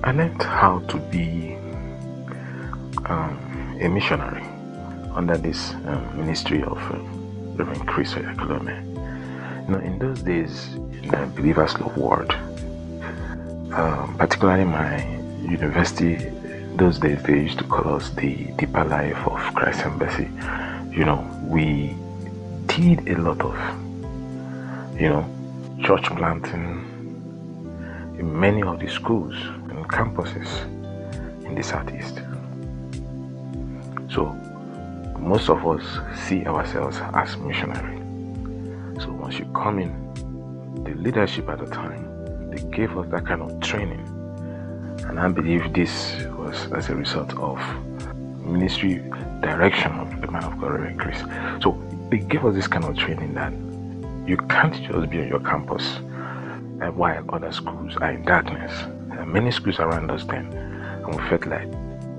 I learned how to be a missionary under this ministry of Reverend Chris Oyakhilome. In those days, in the Believers Love World, particularly my university, those days they used to call us the Deeper Life of Christ Embassy. We did a lot of, church planting in many of the schools and campuses in the Southeast. So most of us see ourselves as missionary. So once you come in, the leadership at the time, they gave us that kind of training. And I believe this was as a result of ministry direction of the man of God, Reverend Chris. So they gave us this kind of training that you can't just be on your campus while other schools are in darkness. There are many schools around us then, and we felt like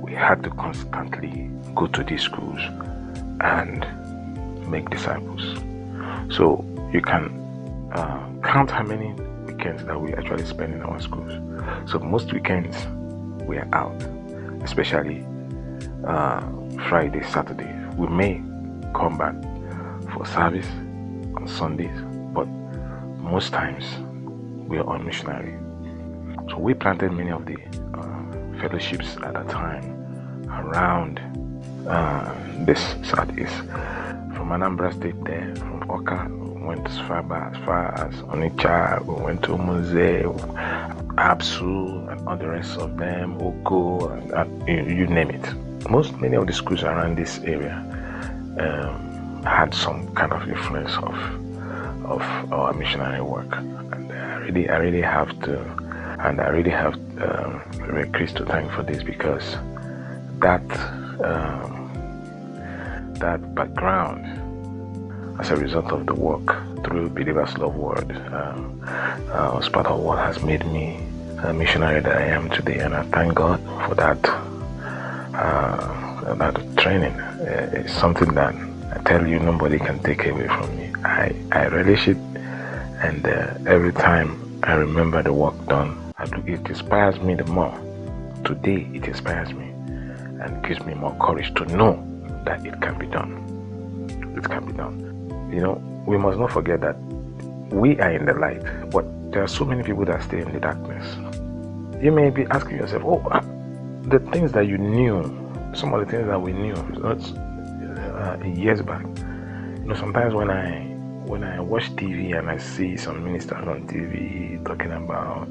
we had to constantly go to these schools and make disciples. So you can count how many weekends that we actually spend in our schools. So most weekends we are out, especially Friday, Saturday. We may come back for service on Sundays, but most times we are on missionary. So we planted many of the fellowships at that time around this Southeast. From Anambra State there, from Oka, we went as far as Onitsha, we went to Mose, Absu, and all the rest of them, Oko, and you name it. Many of the schools around this area had some kind of influence of our missionary work, and I really have Reverend Chris to thank for this, because that background, as a result of the work through Believers Love World, was part of what has made me a missionary that I am today, and I thank God for that training. It's something that I tell you nobody can take away from me. I relish it, and every time I remember the work done, it inspires me the more. Today it inspires me and gives me more courage to know that it can be done. It can be done. We must not forget that we are in the light, but there are so many people that stay in the darkness. You may be asking yourself, the things that you knew, some of the things that we knew years back. Sometimes when I watch TV and I see some ministers on TV talking about